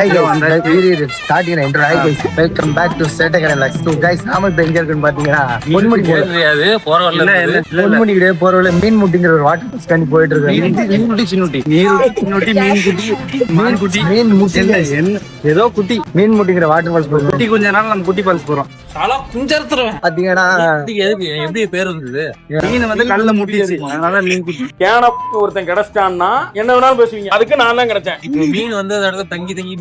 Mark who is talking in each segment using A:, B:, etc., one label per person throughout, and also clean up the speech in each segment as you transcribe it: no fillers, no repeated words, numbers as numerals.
A: Welcome back to சேட்டகரன் life. So guys நாம இப்போ எங்க இருக்குன்னு பாத்தீங்கன்னா பொன்முடி கிடையாது போறவள்ள மீன் முட்டிங்கிற ஒரு வாட்டர் பஸ் காண்டி போயிட்டு இருக்கு. மீன் முட்டி ஏதோ குட்டி மீன் முட்டிங்கிற வாட்டர் ஃபால்ஸ் போறோம். குட்டி கொஞ்ச நாள் நம்ம குட்டி ஃபால்ஸ் போறோம். பாத்தீங்கன்னா
B: எப்படி பேர் இருந்தது?
A: மீன் வந்து கல்ல முட்டிச்சு, அதனால மீன் குட்டி.
C: ஒருத்தன் கிடைச்சிட்டான்னா என்ன வேணாலும் பேசுவீங்க, அதுக்கு நான் தான் கிடைச்சேன்.
B: மீன் வந்து அந்த இடத்துல தங்கி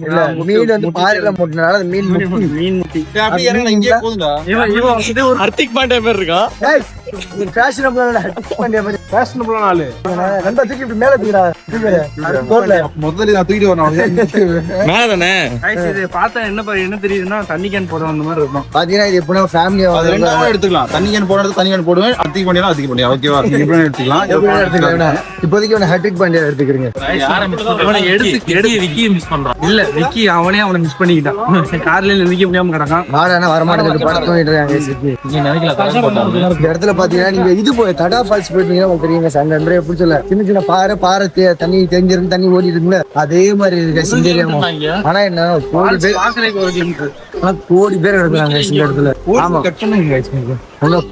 A: மீன் வந்து பாறையில முட்டினால மீன் முட்டி.
C: இங்கே போதுடா.
A: ஒரு ஹர்திக் பாண்டியா பேர் இருக்கா. ஃபேஷனபிளான ஹர்திக் பாண்டியா மாதிரி
C: ஃபேஷனபிளான ஆளு.
A: நண்பா தூக்கி இப்படி மேல தூக்கிடா.
C: முதல்ல நான் தூக்கிட்டு வரணும்.
B: மேல தானே
C: இது பார்த்தா என்ன தெரியுதுன்னா தண்ணி கேன் போட அந்த மாதிரி இருக்கும்.
A: பாத்தீங்கன்னா இது எப்படின்னா ஃபேமிலியா
C: ரெண்டாவும் எடுத்துக்கலாம். தண்ணி கேன் போடுறது தண்ணி கேன் போடுவேன், ஹர்திக் பாண்டியா ஹர்திக் பாண்டியா. ஓகேவா? இப்படி எடுத்துக்கலாம்.
A: இப்போதைக்கு ஹர்திக் பாண்டியா எடுத்துக்கிறீங்க.
B: விக்கி மிஸ் பண்றான்.
C: இல்ல விக்கி அவனே அவனை மிஸ் பண்ணிக்கிட்டான். கார்ல நிக்க முடியாம கிடக்கான்.
A: வாரானா வரமாட்டேங்குது, படம் தூங்கிட்டு இருக்காங்க. இந்த இடத்துல பாத்தீங்கன்னா நீங்க இது போய் தடா ஃபால்ஸ் போயிட்டீங்கன்னா உங்களுக்கு தெரியுங்க. சண்டை எப்படி சொல்ல, சின்ன சின்ன பாறை தண்ணி தெரிஞ்சிருந்து தண்ணி ஓடி இருக்குல்ல, அதே மாதிரி இருக்கு. ஆனா என்ன கோடி பேர் எடுக்கிறாங்க இந்த இடத்துல. ஆமா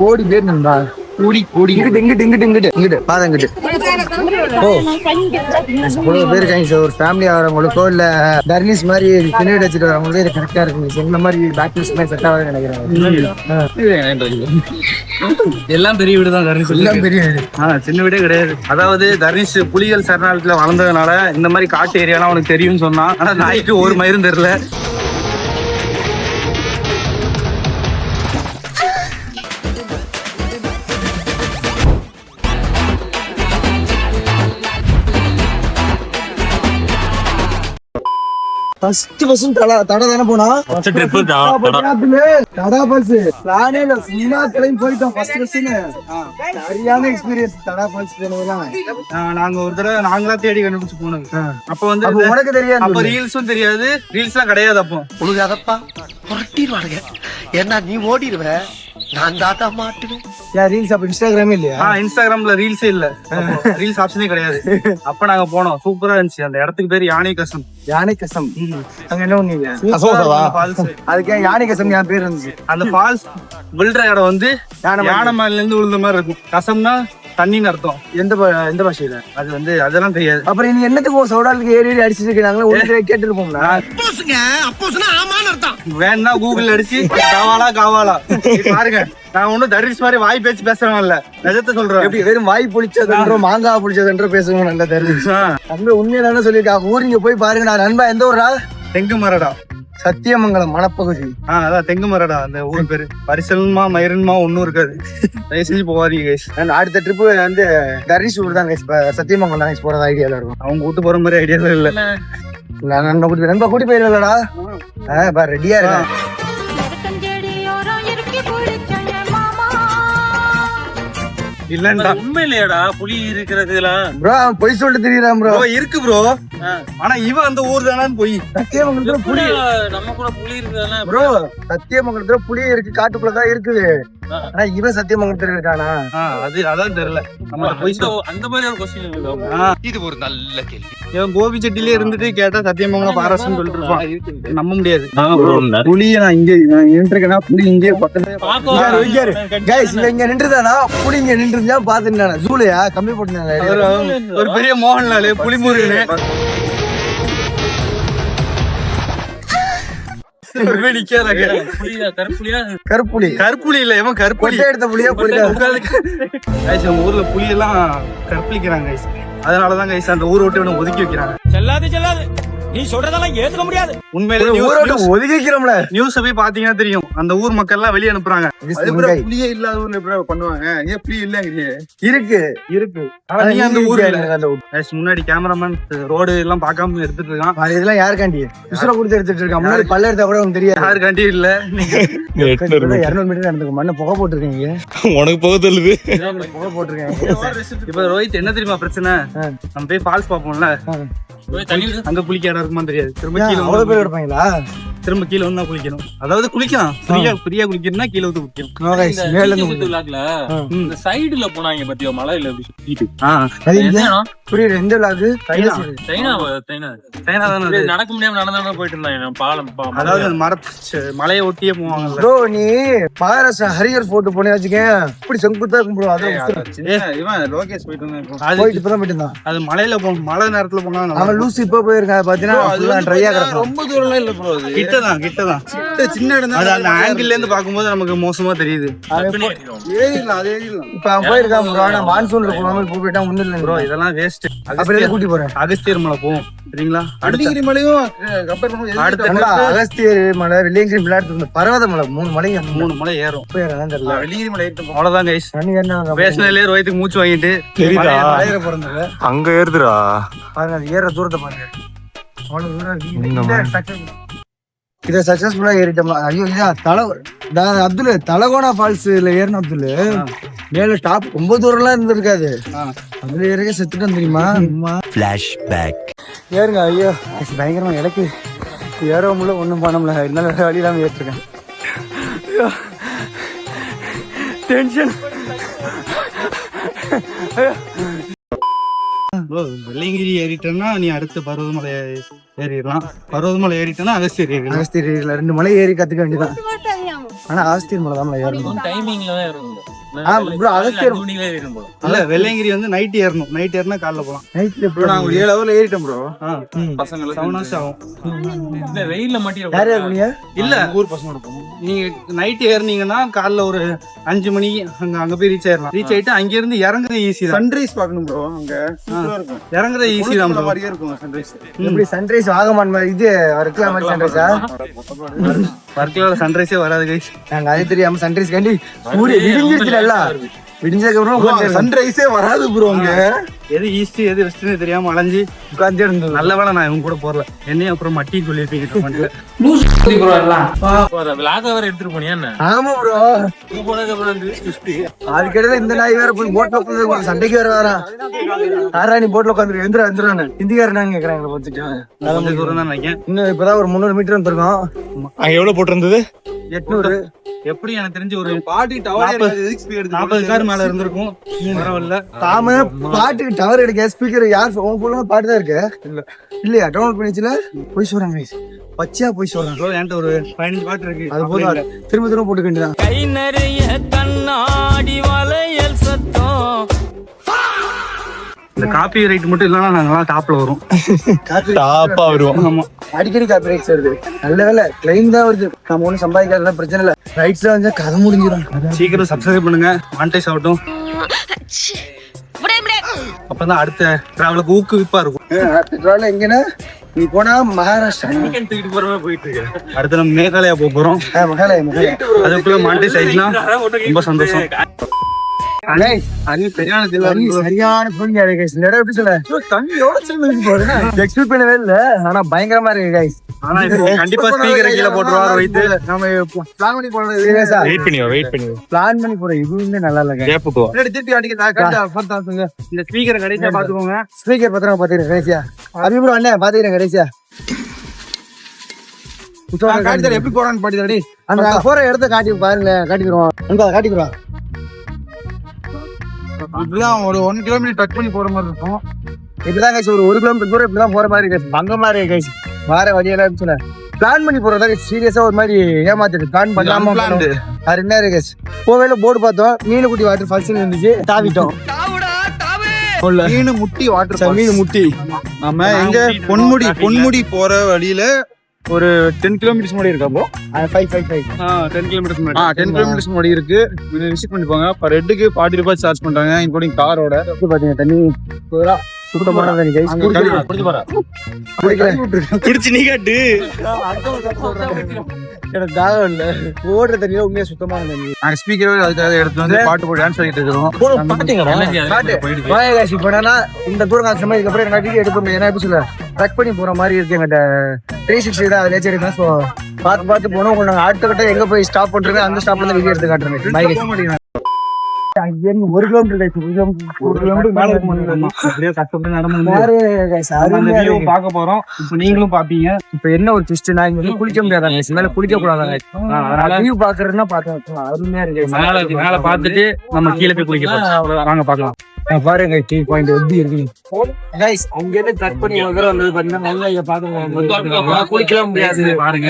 A: கோடி பேர் நண்பா. இங்கிட்டு பாதங்கிட்டு பேர் இருக்காங்க. ஒரு ஃபேமிலி ஆகிறவங்களுக்கோ இல்ல தர்னிஸ் மாதிரி பின்னாடி வச்சுட்டு வரவங்களுக்கோ இது கரெக்டா இருக்கு. இந்த மாதிரி பேக்ஸ் செட் ஆகுதுன்னு நினைக்கிறேன்.
C: எல்லாம் பெரிய வீடு தான் தர்னிஸ்.
A: எல்லாம் பெரிய வீடு,
C: சின்ன வீடே கிடையாது. அதாவது தர்னிஸ் புலிகள் சரணாலயத்துல வளர்ந்ததுனால இந்த மாதிரி காட்டு ஏரியாலாம் அவனுக்கு தெரியும்னு சொன்னான். ஆனா நாய்க்கு ஒரு மயிரும் தெரியல.
A: தடா தானே போனா தடா ஃபால்ஸ் நானே சினிமா கிளம்பி போயிட்டோம். சரியான எக்ஸ்பீரியன்ஸ் தடா ஃபால்ஸ் போனதுலாம்.
C: நாங்க ஒரு தடவை நாங்களா தேடி கண்டுபிடிச்சு போனோம். அப்ப வந்து
A: உனக்கு தெரியாது,
C: அப்ப ரீல்ஸும் தெரியாது, ரீல்ஸ் எல்லாம் கிடையாது. அப்போ
D: உழுகாதப்பா புரட்டிடுவானுங்க. ஏன்னா நீ ஓடிடுவ, நான் தாத்தா மாட்டுவேன்.
A: ரீல்ஸ் அப்ப இன்ஸ்டாகிராமே இல்லையா?
C: இன்ஸ்டாகிராம்ல ரீல்ஸே இல்ல, ரீல்ஸ் ஆப்ஷனே கிடையாது. அப்ப நாங்க போனோம், சூப்பரா இருந்துச்சு. அந்த இடத்துக்கு பேரு யானை கசம்.
A: அங்க என்ன பண்ணீங்க? அதுக்கு யானை கசம் என் பேர் இருந்துச்சு.
C: அந்த ஃபால்ஸ் விழுற இடம் வந்து யானை மேல இருந்து விழுந்த மாதிரி இருக்கும். கசம்னா தண்ணின்னு அர்த்தம்.
A: எந்த பாஷையில?
C: அது வந்து அதெல்லாம் தெரியாது.
A: அப்புறம் நீங்க என்னத்துக்கு சோடாலுக்கு ஏறி அடிச்சுட்டு இருக்காங்களா? ஒண்ணு கேட்டு இருப்போம்ல.
C: வேணா கூகுள் அடிச்சு காவாலா பாருங்க. நான் ஒன்னும் தரிசி மாதிரி வாய் பேச்சு பேசுறவன் இல்ல, நிஜத்தை சொல்றேன்.
A: எப்படி வெறும் வாய் புளிச்சதுன்றோ மாங்காய் புளிச்சதுன்றோ பேசுவோம். நல்லா தெரிஞ்சு அங்க உண்மையில சொல்லியிருக்காங்க. ஊரிங்க போய் பாருங்க. நான் நண்பா எந்த ஊரா?
C: தெங்கு மரடா,
A: சத்தியமங்கலம் மணப்பகுதி.
C: அதான் தெங்கு மரடா அந்த ஊர் பேரு. பரிசல்மா மயிருன்மா ஒன்னும் இருக்காது. தயவு செஞ்சு போவாதீங்க கைஸ்.
A: அடுத்த ட்ரிப்பு வந்து தர்னிஸ் ஊர் தான் கைஸ். சத்தியமங்கலம் கைஸ் போறது ஐடியால இருக்கும்.
C: அவங்க கூட்டு போற மாதிரி ஐடியால இல்ல.
A: நண்பா கூட்டி போயிருக்கலடா. ரெடியா இருக்கேன்.
C: இல்லண்டா
B: உண்மை இல்லையாடா புலி இருக்கிறதுல
A: ப்ரோ பொய் சொல்லிட்டு தெரியுறான் ப்ரோ.
C: இருக்கு ப்ரோ, ஆனா இவன் அந்த ஊர் தானான்னு போய்.
A: சத்தியமங்கலத்துல புலி,
B: நம்ம கூட புலி இருக்குதானே
A: ப்ரோ? சத்தியமங்கலத்துல புலி இருக்கு, காட்டுக்குள்ளதான் இருக்குது. ஆனா இவன் சத்தியமங்கலத்துல இருக்கானா?
C: அது அதான் தெரியல. நம்ம
B: அந்த மாதிரி ஒரு கொஸ்டின்.
D: இது ஒரு நல்ல கேள்வி.
C: இவன் கோபி செட்டிலே இருந்துட்டு கேட்டா சத்தியமங்கலம் பாரஸ்ன்னு சொல்லிட்டு இருப்பான். நம்ப முடியாது.
A: புலிய நான் இங்க நின்றுருக்கேன்னா புலி இங்கே பக்கத்துல இங்க நின்றுதானா? புலி இங்க நின்றுருந்தா பாத்துட்டானா? ஜூலையா கம்மி போட்டுனாங்க.
C: ஒரு பெரிய மோகன்லால் புலிமுருகனு கருப்புலி இல்ல, இவன் கருப்புலி
A: எடுத்த புலியா
C: ஊர்ல புலி எல்லாம் கற்பழிக்கிறாங்க. அதனாலதான் கைஸ் அந்த ஊரை விட்டு ஒதுக்கி வைக்கிறாங்க.
B: செல்லாது நீ சொல்றதெல்லாம் ஏத்துக்க முடியாது.
C: உண்மையில
A: ஒதுக்கி வைக்கிறோம்ல.
C: நியூஸ் போய் பாத்தீங்கன்னா தெரியும். அந்த ஊர் மக்கள் எல்லாம் வெளியே அனுப்புறாங்க.
A: புலியே இல்லாத ஊர்ல எப்படி பண்ணுவாங்க? ஏன் புலி இல்ல? இருக்கு.
C: நீ அந்த ஊர்ல முன்னாடி கேமராமேன் ரோடு எல்லாம் பாக்காம எடுத்துட்டு இருக்கான்.
A: இதெல்லாம் யாருக்காண்டி உசுர கொடுத்து எடுத்துட்டு இருக்கான்? முன்னாடி பல்ல எடுத்தா கூட உனக்கு தெரியாது.
C: யாருக்காண்டி இல்ல.
A: 200 மீட்டர் நடந்துக்கு மண்ணை புகை போட்டிருக்கீங்க.
B: உனக்கு புகை தெரியல.
A: புகை போட்டிருக்கேன்.
C: இப்ப ரோஹித் என்ன தெரியுமா பிரச்சனை? நம்ம போய் ஃபால்ஸ் பாப்போம்ல, அங்க குளிக்க இடம் இருக்குமா தெரியாது. திரும்ப
A: அவ்வளவு பேர் எடுப்பாங்களா?
C: திரும்ப கீழே வந்து தான் குளிக்கணும். அதாவது குளிக்கலாம், ஃப்ரீயா குளிக்கணும்னா கீழே வந்து குளிக்கணும்.
A: மேல இருந்து
B: இந்த சைடுல போனாங்க பத்தியோ மலையில எப்படி சுத்திட்டு.
A: அது புரியுது. எந்த விளாகு
C: சைனா தானே அது.
B: நடக்க முடியாம நடந்தாம போயிட்டு இருந்தாங்க பாலம்.
C: அதாவது அந்த மலையை ஒட்டியே போவாங்க.
A: ப்ரோ நீ மகாராஷ்டிரா ஹரியர் போர்ட் போனே வச்சுக்கேன், இப்படி செங்குத்தா இருக்கும் ப்ரோ. அது
C: லோகேஷ் போயிட்டு
A: போயிட்டு இப்பதான் போயிட்டு இருந்தான்.
C: அது மலையில மழை நேரத்துல போனா
A: அவன் லூசு இப்ப போயிருக்கான் பாத்தீங்கன்னா, ட்ரையா கிடக்கும்.
B: ரொம்ப தூரம் இல்ல ப்ரோ, அது
C: கிட்டதான் சின்ன இடம். அது அந்த ஆங்கிள் இருந்து பாக்கும்போது நமக்கு மோசமா தெரியுது.
A: இப்ப அவன் போயிருக்கான் ப்ரோ. ஆனா மான்சூன்ல போகாம போயிட்டா ஒண்ணு இல்லை
C: ப்ரோ. இதெல்லாம் வேஸ்ட்.
A: அப்படியே கூட்டி போறேன்.
C: அகஸ்தியர் மலை போவோம் சரிங்களா?
A: அடிகிரி மலையும் அகஸ்தியர் மலை, வெள்ளியங்கிரி விளையாட்டு பர்வத மலை, 3 மலை
C: ஏறும்.
A: வெள்ளியங்கிரி மலை
C: அவ்வளவுதான் கைஸ். பேசினாலே ரோஹித்துக்கு மூச்சு வாங்கிட்டு மலையில பிறந்தது
E: அங்க ஏறுதுடா.
A: பாருங்க அது ஏற தூரத்தை பாருங்க. அவ்வளவு தூரம் இதை சக்சஸ்ஃபுல்லா ஏறிட்டோம்னா. ஐயோ இதான் அப்துல் தலகோனா ஃபால்ஸ்ல ஏறணும். அப்துல் மேல டாப் ரொம்ப தூரம்லாம் இருந்திருக்காது. அதுல ஏறிக்க செத்துட்டோம் தெரியுமா? ஏறுங்க. ஐயோ பயங்கரமா எனக்கு ஏற முடியல, ஒண்ணும் பண்ண முடியல. இருந்தாலும் வழி இல்லாம ஏற்றிருக்கேன். டென்ஷன்.
C: வெள்ளியங்கிரி ஏறிட்டோம்னா நீ அடுத்து பருவதமலை ஏறிடலாம். பருவதமலை ஏறிட்டோம்னா அகஸ்தியர் ஏறிடலாம்.
A: அகஸ்தியர் 2 மலை ஏறி கத்துக்க வேண்டியதான். ஆனா அகஸ்தியர் மலை தான் ஏறணும்.
B: டைமிங்ல தான் ஏறணும்.
A: அகஸ்தியர்
C: இல்ல, வெள்ளியங்கிரி வந்து நைட் ஏறணும். நைட் ஏறினா காலைல போலாம்.
A: நைட்ல ப்ரோ நாங்க 7 ஹவர்ல ஏறிட்டோம் ப்ரோ.
C: பசங்க 7 hours ஆகும்.
B: இந்த வெயில்ல மாட்டிர
A: யார் யார் போனீங்க?
C: இல்ல, ஊர் பசங்களோட போகணும். நீங்க நைட் ஏறினீங்கன்னா காலைல ஒரு 5 மணி அங்க போய் ரீச் ஆயிடலாம். ரீச் ஆயிட்டு அங்க இருந்து இறங்குறது ஈஸி தான்.
A: சன்ரைஸ் பார்க்கணும் ப்ரோ. அங்க
C: இறங்குறது ஈஸி தான்.
A: மாதிரியே இருக்கும் சன்ரைஸ். எப்படி சன்ரைஸ் ஆகமான் மாதிரி இது வர்க்கலா மாதிரி சன்ரைஸா?
C: வர்க்கலால சன்ரைஸே வராது கைஸ்.
A: நாங்க அது தெரியாம சன்ரைஸ் காண்டி சூரிய விடிஞ்சிருச்சுல, விடிஞ்சதுக்கு அப்புறம் சன்ரைஸே வராது ப்ரோ. அங்க
C: எது ஈஸ்ட் எது வெஸ்ட்னு தெரியாம அலைஞ்சு உட்கார்ந்தே இருந்தது. நல்ல வேளை நான் இவங்க கூட போறல. என்னையும் அப்புறம் மட்டி சொல்லிருப்பீங்க.
B: எடுத்துட்டு போனியா என்ன?
A: ஆமா ப்ரோ. அதுக்கிடையில இந்த நாய் வேற போய் போட்ல உட்காந்து சண்டைக்கு வேற வரா. ஆறா நீ போட்ல உட்காந்து எந்திரான்னு ஹிந்திக்காரனாங்க கேக்குறாங்க. பார்த்துட்டு
C: தூரம் தான் நினைக்கிறேன்.
A: இன்னும் இப்பதான் ஒரு 300 மீட்டர் வந்துருக்கோம்.
E: அங்க எவ்வளவு போட்டிருந்தது?
A: 800.
C: எப்படி எனக்கு தெரிஞ்சு ஒரு 40 கார் மேல இருந்திருக்கும். பரவாயில்ல.
A: தாம பாட்டுக்கு டவர் எடுக்க ஸ்பீக்கர் யார் உன் ஃபுல்லா பாட்டு தான் இருக்கு இல்லையா? டவுன்லோட் பண்ணிச்சுல போய் சொல்றாங்க. பச்சையா போய் சொல்றாங்க.
C: என்கிட்ட ஒரு 15 பாட்டு இருக்கு.
A: அது போதும், திரும்ப திரும்ப போட்டுக்க வேண்டியதான்.
B: கை நிறைய கண்ணாடி வளையல் சத்தம்.
C: இந்த காப்பி ரைட் மட்டும் இல்லைன்னா நாங்களாம் டாப்ல வரும்.
E: டாப்பா வருவோம்.
C: ஆமா,
A: அடிக்கடி காப்பி ரைட்ஸ் வருது. நல்ல வேலை கிளைம் தான் வருது. நம்ம ஒன்றும் சம்பாதிக்காத பிரச்சனை இல்லை. ரைட்ஸ்ல வந்து கதை முடிஞ்சிடும்.
C: சீக்கிரம் சப்ஸ்கிரைப் பண்ணுங்க, மானிடைஸ் ஆகட்டும். அப்பதான் அடுத்த டிராவலுக்கு ஊக்குவிப்பா இருக்கும்.
A: எங்கன்னா நீ போனா மகாராஷ்டிரா
B: தூக்கிட்டு போறவே போயிட்டு இருக்கு.
C: அடுத்து நம்ம மேகாலயா போக போறோம்.
A: மகாலயா
C: அதுக்குள்ள மானிடைஸ் ஆயிடுச்சுன்னா ரொம்ப சந்தோஷம்.
A: சரியான புரிஞ்சு எப்படி சொல்ல தண்ணி எக்ஸ்பெக்ட் பண்ணவே இல்ல. ஆனா பயங்கரமா இருக்கு கைஸ்.
C: ஆனா கண்டிப்பா ஸ்பீக்கரை கீழே போட்டுருவாரு வைத்து.
A: நம்ம பிளான் பண்ணி போறது
E: வெயிட் பண்ணி
A: பிளான் பண்ணி போற இதுவுமே நல்லா இல்ல. திருப்பி அடிக்க
C: இந்த ஸ்பீக்கரை கடைசியா பாத்துக்கோங்க.
A: ஸ்பீக்கர் பத்திரம் பாத்துக்கிறேன் கடைசியா. அபிபுரம் அண்ணே பாத்துக்கிறேன் கடைசியா. எப்படி போறான்னு பாட்டி அந்த போற இடத்த காட்டி பாருங்க. காட்டிக்கிறோம் காட்டிக்கிறோம்.
C: இப்படிதான் ஒரு 1 கிலோமீட்டர் டச் பண்ணி போற மாதிரி இருக்கும்.
A: இப்படிதான் கைஸ் ஒரு 1 கிலோமீட்டர் தூரம் இப்படிதான் போற மாதிரி இருக்கு. பங்க மாதிரி கைஸ். வேற வழியெல்லாம் சொன்ன பிளான் பண்ணி போறதா சீரியஸா ஒரு மாதிரி ஏமாத்திட்டு பிளான் பண்ணாம அது என்ன இருக்கு கைஸ். போவேல போர்டு பார்த்தோம். மீனுக்குட்டி வாட்டர் ஃபால்ஸ் இருந்துச்சு. தாவிட்டோம்.
C: மீனுமுட்டி வாட்டர்
A: மீன் முட்டி.
C: நம்ம எங்க பொன்முடி போற வழியில ஒரு 10 கிலோமீட்டர்ஸ் முன்னாடி இருக்கா? 10 கிலோமீட்டர்ஸ் முன்னாடி இருக்கு. விசிட் பண்ணி போங்க. பர் ஹெட்டுக்கு 40 ரூபாய் சார்ஜ் பண்றாங்க, இன்க்ளூடிங் காரோட.
A: பாத்தீங்க தண்ணி சுத்தமான தண்ணி கைஸ்.
E: குடிச்சு நீ காட்டு.
A: எனக்கு தாகம் இல்ல. ஓடுற தண்ணியில உண்மையா சுத்தமான தண்ணி.
C: நாங்க ஸ்பீக்கர் அதுக்காக எடுத்து வந்து பாட்டு போட்டு டான்ஸ் ஆகிட்டு இருக்கோம்.
A: இந்த தூரம் காசு மாதிரி இதுக்கப்புறம் எங்க வீடியோ எடுக்க முடியும். ஏன்னா எப்படி சொல்ல ட்ரக் பண்ணி போற மாதிரி இருக்கு. எங்கிட்ட 360 தான் அதுல எடுக்கலாம். ஸோ பார்த்து போனோம். நாங்க அடுத்த கட்ட எங்க போய் ஸ்டாப் பண்றது அந்த ஸ்டாப்ல இருந்து வீடியோ எடுத்து காட்டுறேன். அங்கிருந்து 1 கிலோமீட்டர்
C: மேல இருக்கும். அப்படியே கஷ்டப்பட்டு நடந்து பார்க்க போறோம். இப்ப நீங்களும் பாப்பீங்க.
A: இப்ப என்ன ஒரு ட்விஸ்ட்னா இங்க வந்து குளிக்க முடியாதாங்க, மேல குளிக்க கூடாதாங்க. அதனால வியூ பாக்குறதுன்னா பார்த்தோம் அருமையா இருக்கு.
C: மேல பாத்துட்டு நம்ம கீழே போய் குளிக்கலாம். வாங்க பாக்கலாம்.
A: பாருங்க டீ பாயிண்ட் எப்படி இருக்கு கைஸ். அங்க இருந்து கட் பண்ணி வர வந்தது பாத்தீங்கன்னா நல்லா இங்க பாத்துங்க. குளிக்கலாம் முடியாது
C: பாருங்க.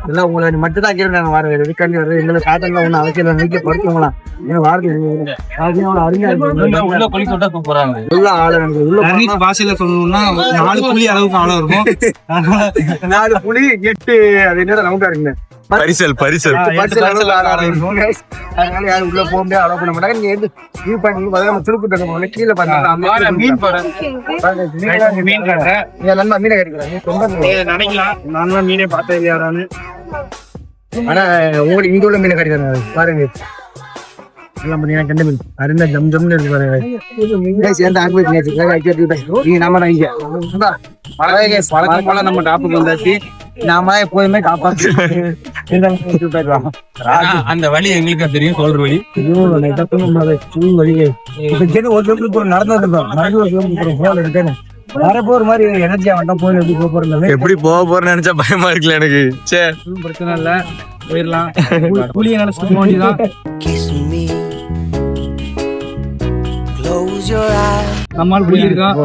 A: எல்லாம் உங்களை மட்டும் தான் கேட்டு நாங்க வரவேன். வீக்கெண்ட் வருது எங்களை காட்டல ஒண்ணு அவசியம் வீக்க படுத்துவங்களா ஏன்னா வாரது அருமையா
C: உள்ள குளிக்க விட்டா போறாங்க.
A: உள்ள ஆளு உள்ள
C: பாசையில சொல்லணும்னா 4 புள்ளி அளவுக்கு ஆழம் இருக்கும்.
A: 4 புள்ளி 8 அது என்ன ரவுண்டா இருக்குங்க.
E: பரிசல்
A: அதனால யாரும் உள்ள போக முடியாது, அலோவ் பண்ண மாட்டாங்க. நீங்க வியூ பண்ணி திருப்பு தங்க கீழே பாருங்க.
C: மீன் கட்டை
A: மீனை கட்டிக்கிறாங்க
C: நினைக்கலாம். நான் தான் மீனே பார்த்தேன் யாரான்னு.
A: ஆனா உங்களுக்கு இங்க உள்ள மீனை கட்டிக்கிறாங்க பாருங்க. எல்லாம் பண்ணீங்கன்னா கெண்ட மீன் அருந்தா ஜம் ஜம்னு இருக்கு பாருங்க. சேர்ந்து நீங்க நாம தான் இங்க
C: வழக்கம் போல நம்ம டாப்புக்கு வந்தாச்சு.
A: நாம எப்போதுமே காப்பாத்து
C: அந்த வழி எங்களுக்கு தெரியும். சொல்ற வழி
A: வரப்போ ஒரு மாதிரி எனர்ஜியா வந்தோம். கோயில் எப்படி போக போறது
E: எப்படி போக போறேன்னு நினைச்சா பயமா இருக்குல்ல எனக்கு. சரி
C: பிரச்சனை இல்ல, போயிடலாம். புளிய நினைச்சு போக வேண்டியதான். நம்மால் புளி இருக்கான்.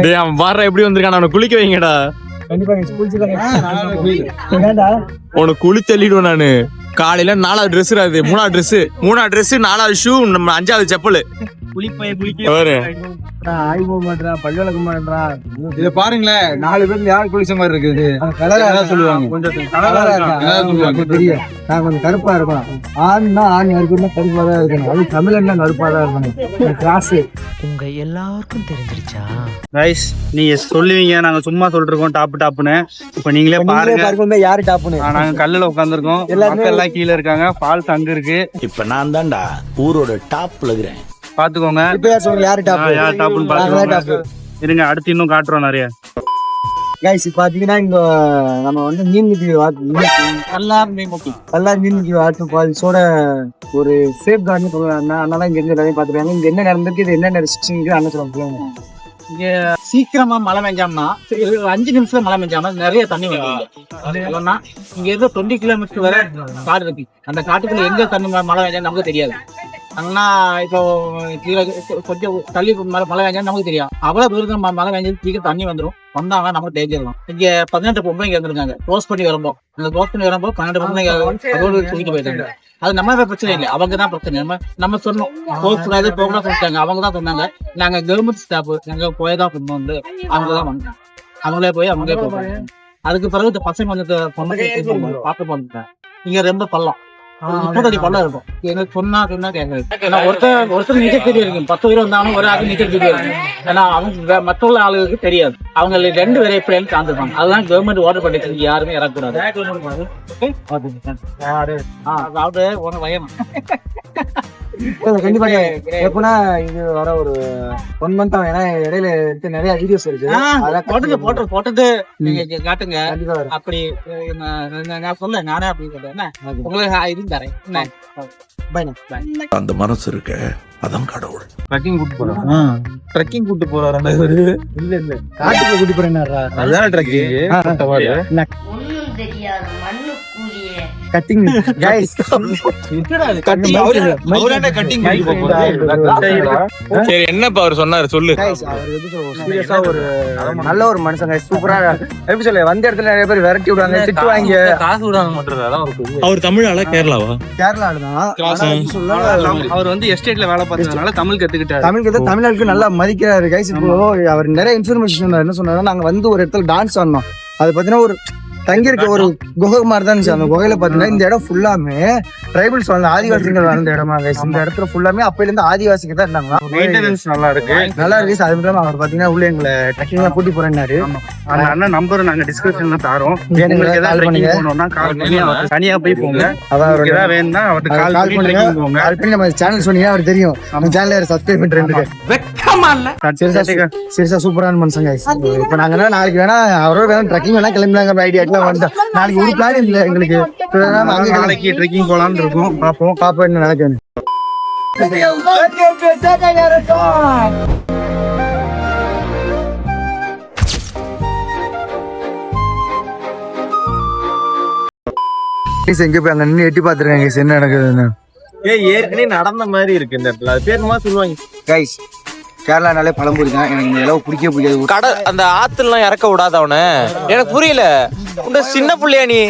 E: டேய் அவன் பாரு எப்படி வந்திருக்கான். அவனை குளிக்க வைங்கடா.
A: கண்டிப்பா
E: உனக்கு குளி தள்ளிடுவேன் நானு. காலையில 4வது ட்ரெஸ் அது 3வது ட்ரெஸ் 4வது ஷூ நம்ம 5வது செப்பல்.
C: இத பாருங்களேன், 4 பேர் யார் குளிச்ச மாதிரி இருக்குது.
A: சொல்லுவாங்க தெரியும். நான் கொஞ்சம் கருப்பா இருக்கணும். ஆண்னா ஆண் இருக்குன்னா கருப்பா தான் இருக்கணும். அது தமிழன்னா கருப்பா தான் இருக்கணும். கிளாஸ்
D: உங்க எல்லாருக்கும் தெரிஞ்சிருச்சா?
C: ரைஸ் நீங்க சொல்லுவீங்க, நாங்க சும்மா சொல்லிருக்கோம் டாப்னு. இப்ப நீங்களே பாருங்க
A: யாரு டாப்னு.
C: நாங்க கல்லுல உட்காந்துருக்கோம். எல்லாம் கீழே இருக்காங்க. ஃபால்ஸ் அங்க இருக்கு.
F: இப்ப நான் தான்டா ஊரோட டாப்ல இருக்கிறேன்.
C: பாத்துக்கோங்க.
A: யாரு
C: டாப்னு பாத்துக்கோங்க. இருங்க, அடுத்து இன்னும் காட்டுறோம் நிறைய.
A: கைஸ் பாத்தீங்கன்னா இங்க நம்ம வந்து மீன்முட்டி வாட்டர் ஃபால்ஸோட ஒரு சேஃப் கார்டுன்னு சொல்லுவாங்க. அதனால இங்க இருந்து எல்லாமே பாத்துருக்காங்க. இங்க என்ன நடந்திருக்கு, இது என்ன ரெஸ்ட்ரிக்ஷன் அண்ணன் சொல்லுவாங்க.
G: இங்க சீக்கிரமா மழை பெஞ்சாம்னா 5 நிமிஷத்துல மழை பெஞ்சாம நிறைய தண்ணி வந்து இங்க இருந்து 20 கிலோமீட்டர் வரை காடு இருக்கு. அந்த காட்டுக்குள்ள எங்க தண்ணி மழை பெஞ்சா நமக்கு தெரியாது. ஆனா இப்போ கீழே கொஞ்சம் தள்ளி மழை பெஞ்சா நமக்கு தெரியும். அவ்வளவு தூரத்துல மழை பெஞ்சது சீக்கிரம் தண்ணி வந்துடும். வந்தாங்க நமக்கு தெரிஞ்சிடலாம். இங்க 18 பொம்பளை இங்க இருந்திருக்காங்க. க்ளோஸ் பண்ணி வரும்போது 12 பொம்பளை அதோடு தூக்கிட்டு போயிட்டாங்க. அது நம்ம பிரச்சனை இல்லை, அவங்க தான் பிரச்சனை. நம்ம சொன்னோம் போகக்கூடாது போகலாம் சொல்லிட்டாங்க. அவங்க தான் சொன்னாங்க. நாங்க கவர்மெண்ட் ஸ்டாஃப் நாங்க போயதான் சொன்னோம் வந்து அவங்க தான் வந்தாங்க. அவங்களே போய் அவங்களே போவாங்க. அதுக்கு பிறகு இந்த பசங்க வந்து பார்க்க போனேன். இங்க ரொம்ப பள்ளம், 30 அடி பள்ளம் இருக்கும். எனக்கு சொன்னா கேட்கறது. ஒருத்தர் நீச்சல் தெரியும் இருக்கு. 10 பேர் வந்தாலும் ஒரு ஆள் நீச்சல் தெரியும் இருக்கு. ஏன்னா அவங்க மற்ற ஆளுகளுக்கு தெரியாது. அவங்க 2 பேரை எப்படி சார்ந்துருப்பாங்க. அதுதான் கவர்மெண்ட் வாட்டர் ப்ரொடெக்ஷன் யாருமே இறக்கூடாது. அதாவது ஒரு பயம்.
A: கண்டிப்பா எப்படின்னா இது வர ஒரு 1 month ஆகும். ஏன்னா இடையில எடுத்து நிறைய வீடியோஸ் இருக்கு.
G: போட்டது நீங்க காட்டுங்க. அப்படி நான் சொல்ல நானே அப்படி சொல்றேன். உங்களுக்கு இது தரேன்.
F: அந்த மனசு இருக்க அதான் கடவுள்.
C: ட்ரெக்கிங் கூட்டு போறாரு.
A: இல்ல காட்டுக்கு கூட்டி போறேன்.
E: அதுதான் ட்ரெக்கிங்.
A: கட்டிங் கைஸ்
E: சரி என்னப்பா அவர் சொன்னாரு சொல்லு.
A: சீரியஸா ஒரு நல்ல ஒரு மனுஷங்க. சூப்பரா எப்படி சொல்ல வந்த இடத்துல நிறைய பேர் விரட்டி விடுவாங்க, திட்டுவாங்க,
B: காசு விடாம பண்றது.
E: அவர் தமிழால கேரளாவா?
A: கேரளால தான்.
C: அவர் வந்து எஸ்டேட்ல வேலை பார்த்ததுனால தமிழ் கத்துக்கிட்டாரு.
A: தமிழ்நாட்டுக்கு நல்லா மதிக்கிறாரு கைஸ். இப்போ அவர் நிறைய இன்ஃபர்மேஷன் சொன்னார். என்ன சொன்னாரு, நாங்க வந்து ஒரு இடத்துல டான்ஸ் ஆடணும். அது பாத்தீங்கன்னா ஒரு தங்கியிருக்க ஒரு குகை மாதிரி தான் இருந்துச்சு. அந்த குகையில பாத்தீங்கன்னா இந்த இடம் ஃபுல்லாமே ட்ரைபல்ஸ் வாழ்ந்த ஆதிவாசிகள் வாழ்ந்த இடமா கைஸ். இந்த இடத்துல ஃபுல்லாமே அப்பையில இருந்து ஆதிவாசிகள் தான் இருந்தாங்க.
C: மெயின்டெனன்ஸ் நல்லா இருக்கு.
A: அது மட்டும் அவர் பாத்தீங்கன்னா உள்ள எங்களை ட்ரெக்கிங்லாம் கூட்டி போறேன்னாரு.
C: அந்த அண்ணன் நம்பர் நாங்க டிஸ்கிரிப்ஷன்ல தாரோம்.
A: கால் பண்ணுங்க.
C: தனியா போய் போங்க.
A: அதாவது
C: வேணும்னா அவர்கிட்ட கால் பண்ணி போங்க.
A: கால் பண்ணி நம்ம சேனல் சொன்னீங்கன்னா அவர் தெரியும். நம்ம சேனல்ல சப்ஸ்கிரைப் பண்றேன். சீரியஸா சூப்பரான மனுஷங்க. இப்ப நாங்க நாளைக்கு வேணா அவரோட வேணா ட்ரெக்கிங் வேணா கிளம்பினாங்க ஐடியா தான் வந்தோம். நாளைக்கு ஒரு பிளான் இல்லை எங்களுக்கு. நாம அங்க
C: நாளைக்கு ட்ரெக்கிங் போலான்னு இருக்கோம்.
A: பாப்போம் என்ன நடக்குது. எங்க போய் அங்க நின்று எட்டி பாத்துருக்காங்க என்ன நடக்குதுன்னு.
E: ஏற்கனவே நடந்த மாதிரி இருக்கு இந்த இடத்துல. அது பேர் மாதிரி சொல்லுவாங்க.
A: கைஸ் கேரளானாலே பழம்புரி தான். எனக்கு இந்த அளவு பிடிக்காது.
E: கடல் அந்த ஆத்துல எல்லாம் இறக்க விடாத அவனை. எனக்கு புரியல. சின்ன புள்ளையா நீ?